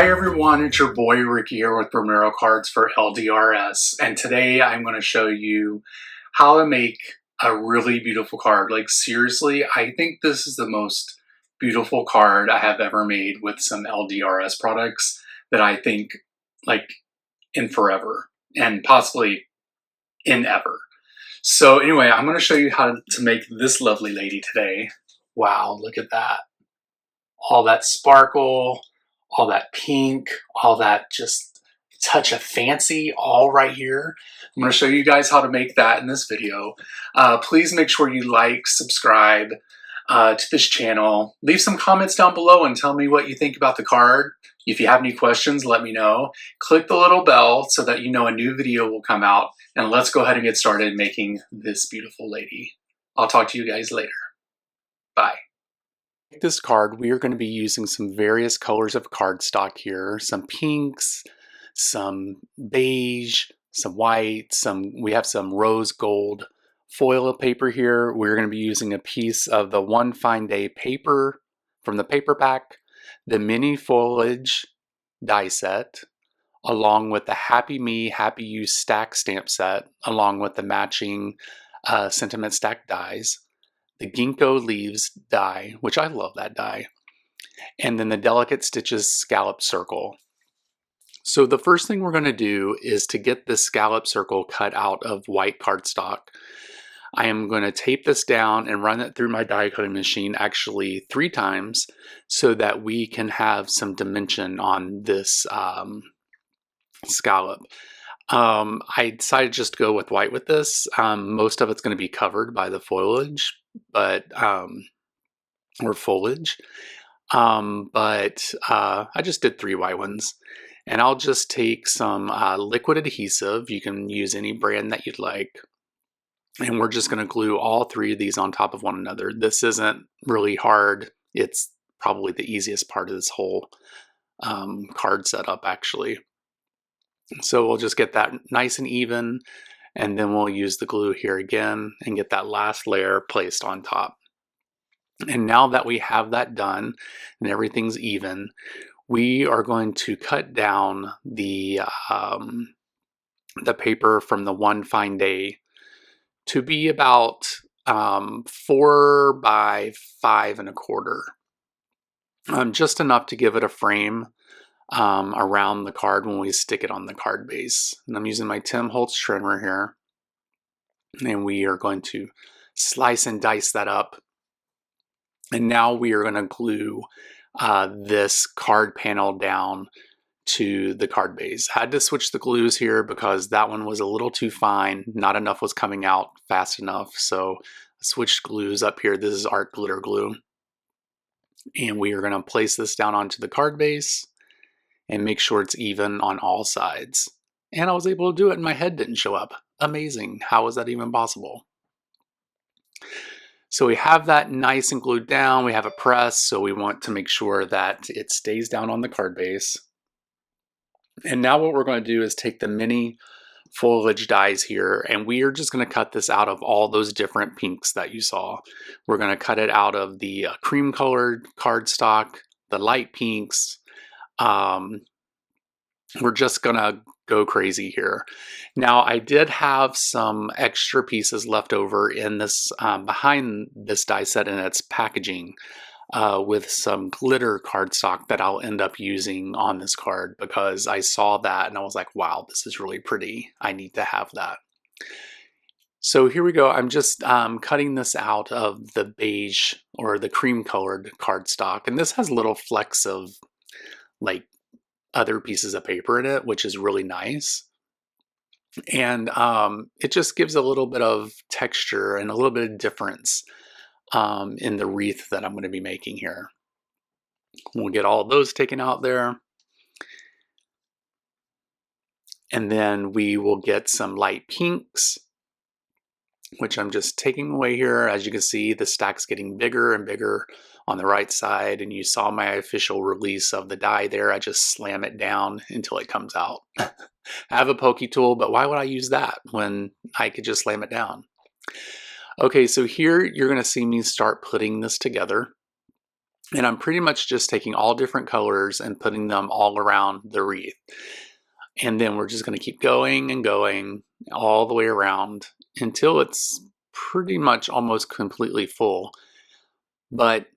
Hi everyone, it's your boy Ricky here with Romero Cards for LDRS, and today I'm going to show you how to make a really beautiful card. Like seriously, I think this is the most beautiful card I have ever made with some LDRS products that I think like in forever and possibly in ever. So anyway, I'm going to show you how to make this lovely lady today. Wow, look at that. All that sparkle, all that pink, all that just touch of fancy all right here. I'm going to show you guys how to make that in this video. Please make sure you like, subscribe to this channel. Leave some comments down below and tell me what you think about the card. If you have any questions, let me know. Click the little bell so that you know a new video will come out. And let's go ahead and get started making this beautiful lady. I'll talk to you guys later. Bye. This card, we are going to be using some various colors of cardstock here. Some pinks, some beige, some white, we have some rose gold foil paper here. We're going to be using a piece of the One Fine Day paper from the paper pack, the mini foliage die set, along with the Happy Me, Happy You stack stamp set, along with the matching sentiment stack dies, the ginkgo leaves die, which I love that die, and then the Delicate Stitches scallop circle. So the first thing we're going to do is to get this scallop circle cut out of white cardstock. I am going to tape this down and run it through my die cutting machine actually 3 times so that we can have some dimension on this scallop. I decided just to go with white with this. Most of it's going to be covered by the foliage, but or foliage. I just did 3 white ones, and I'll just take some liquid adhesive. You can use any brand that you'd like, and we're just going to glue all 3 of these on top of one another. This isn't really hard. It's probably the easiest part of this whole card setup, actually. So we'll just get that nice and even, and then we'll use the glue here again and get that last layer placed on top. And now that we have that done and everything's even, we are going to cut down the paper from the One Fine Day to be about 4 by 5 1/4, just enough to give it a frame around the card when we stick it on the card base. And I'm using my Tim Holtz trimmer here, and we are going to slice and dice that up. And now we are going to glue this card panel down to the card base. I had to switch the glues here because that one was a little too fine. Not enough was coming out fast enough. So I switched glues up here. This is art glitter glue. And we are going to place this down onto the card base and make sure it's even on all sides. And I was able to do it and my head didn't show up. Amazing. How is that even possible? So we have that nice and glued down. We have it pressed, so we want to make sure that it stays down on the card base. And now what we're going to do is take the mini foliage dies here, and we are just going to cut this out of all those different pinks that you saw. We're going to cut it out of the cream colored cardstock, the light pinks. We're just gonna go crazy here. Now I did have some extra pieces left over in this behind this die set in its packaging with some glitter cardstock that I'll end up using on this card because I saw that and I was like, wow, this is really pretty. I need to have that. So here we go. I'm just cutting this out of the beige or the cream colored cardstock, and this has little flecks of like other pieces of paper in it, which is really nice. And it just gives a little bit of texture and a little bit of difference in the wreath that I'm going to be making here. We'll get all of those taken out there. And then we will get some light pinks, which I'm just taking away here. As you can see, the stack's getting bigger and bigger on the right side, and you saw my official release of the die there. I just slam it down until it comes out. I have a pokey tool, but why would I use that when I could just slam it down? Okay, so here you're going to see me start putting this together. And I'm pretty much just taking all different colors and putting them all around the wreath. And then we're just going to keep going and going all the way around until it's pretty much almost completely full. But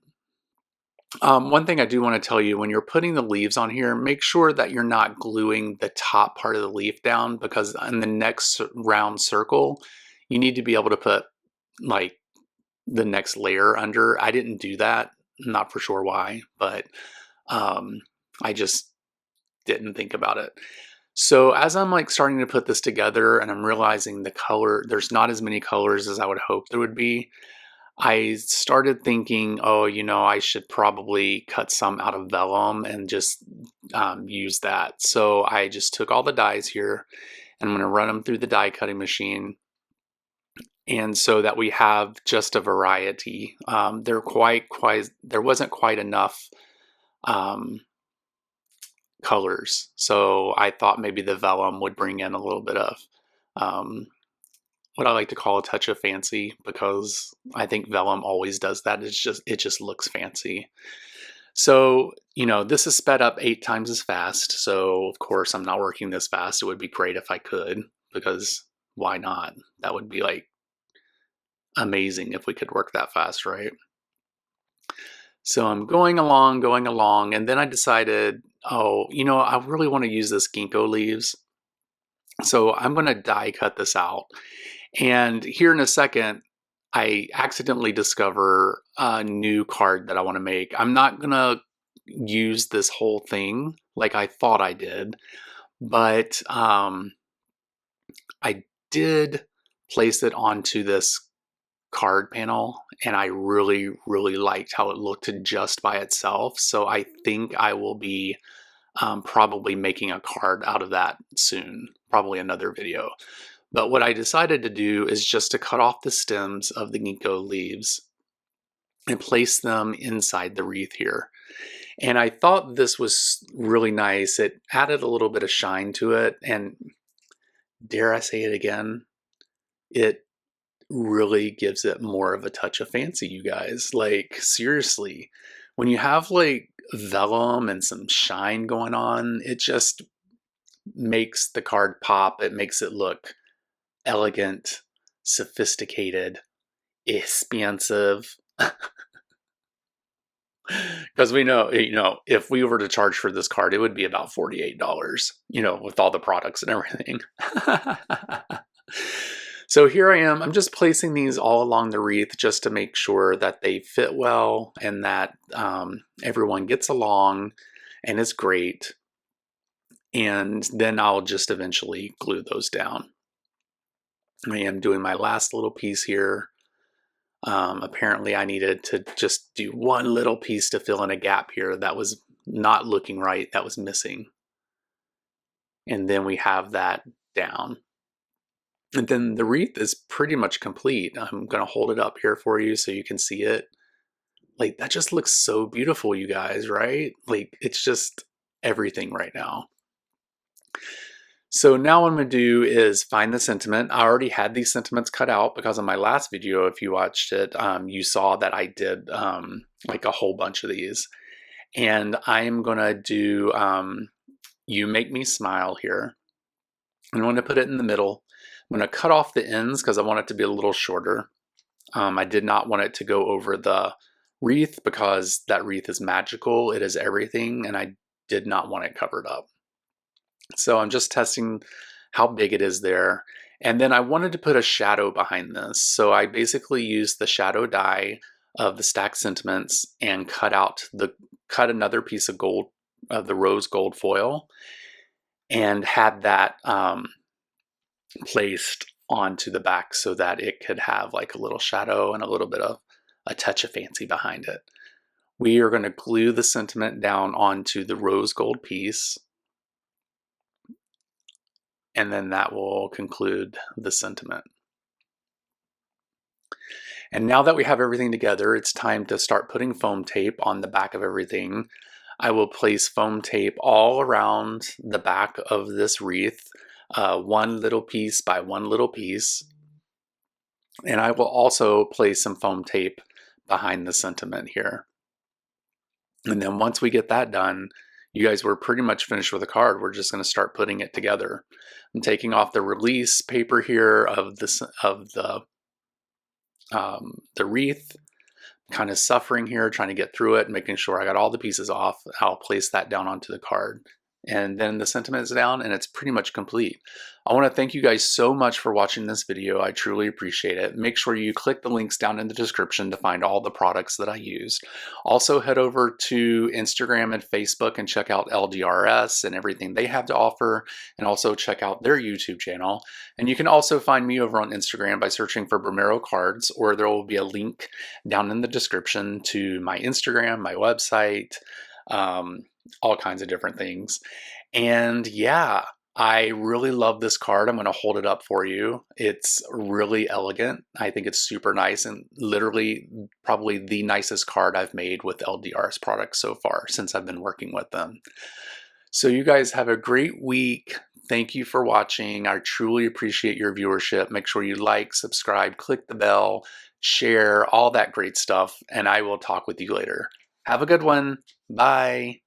one thing I do want to tell you, when you're putting the leaves on here, make sure that you're not gluing the top part of the leaf down, because in the next round circle, you need to be able to put like the next layer under. I didn't do that. Not for sure why, but I just didn't think about it. So as I'm like starting to put this together and I'm realizing the color, there's not as many colors as I would hope there would be, I started thinking, oh, you know, I should probably cut some out of vellum and just use that. So I just took all the dyes here and I'm going to run them through the die cutting machine. And so that we have just a variety. There wasn't quite enough colors. So I thought maybe the vellum would bring in a little bit of what I like to call a touch of fancy, because I think vellum always does that. It just looks fancy. So, you know, this is sped up 8 times as fast. So of course I'm not working this fast. It would be great if I could, because why not? That would be like amazing if we could work that fast, right? So I'm going along, and then I decided, oh, you know, I really want to use this ginkgo leaves. So I'm going to die cut this out. And here in a second, I accidentally discover a new card that I want to make. I'm not going to use this whole thing like I thought I did, but I did place it onto this card panel, and I really, really liked how it looked just by itself. So I think I will be probably making a card out of that soon, probably another video. But what I decided to do is just to cut off the stems of the ginkgo leaves and place them inside the wreath here. And I thought this was really nice. It added a little bit of shine to it, and dare I say it again, it really gives it more of a touch of fancy, you guys. Like, seriously, when you have like vellum and some shine going on, it just makes the card pop. It makes it look elegant, sophisticated, expensive. Because we know, you know, if we were to charge for this card, it would be about $48, you know, with all the products and everything. So here I am. I'm just placing these all along the wreath just to make sure that they fit well and that everyone gets along and it's great. And then I'll just eventually glue those down. I am doing my last little piece here. Apparently I needed to just do one little piece to fill in a gap here that was not looking right, that was missing. And then we have that down. And then the wreath is pretty much complete. I'm going to hold it up here for you so you can see it. Like, that just looks so beautiful, you guys, right? Like, it's just everything right now. So now what I'm going to do is find the sentiment. I already had these sentiments cut out because in my last video, if you watched it, you saw that I did like a whole bunch of these. And I'm going to do You Make Me Smile here. I'm going to put it in the middle. I'm going to cut off the ends because I want it to be a little shorter. I did not want it to go over the wreath because that wreath is magical. It is everything, and I did not want it covered up. So I'm just testing how big it is there. And then I wanted to put a shadow behind this. So I basically used the shadow die of the stacked sentiments and cut another piece of gold, of the rose gold foil, and had that placed onto the back so that it could have like a little shadow and a little bit of a touch of fancy behind it. We are going to glue the sentiment down onto the rose gold piece, and then that will conclude the sentiment. And now that we have everything together, it's time to start putting foam tape on the back of everything. I will place foam tape all around the back of this wreath, one little piece by one little piece. And I will also place some foam tape behind the sentiment here. And then once we get that done, you guys were pretty much finished with the card. We're just going to start putting it together. I'm taking off the release paper here of the wreath. Kind of suffering here, trying to get through it, making sure I got all the pieces off. I'll place that down onto the card. And then the sentiment is down and it's pretty much complete. I want to thank you guys so much for watching this video. I truly appreciate it. Make sure you click the links down in the description to find all the products that I used. Also head over to Instagram and Facebook and check out LDRS and everything they have to offer, and also check out their YouTube channel. And you can also find me over on Instagram by searching for Bromero Cards, or there will be a link down in the description to my Instagram, my website, all kinds of different things. And yeah, I really love this card. I'm going to hold it up for you. It's really elegant. I think it's super nice and literally probably the nicest card I've made with LDRS products so far since I've been working with them. So you guys have a great week. Thank you for watching. I truly appreciate your viewership. Make sure you like, subscribe, click the bell, share, all that great stuff, and I will talk with you later. Have a good one. Bye.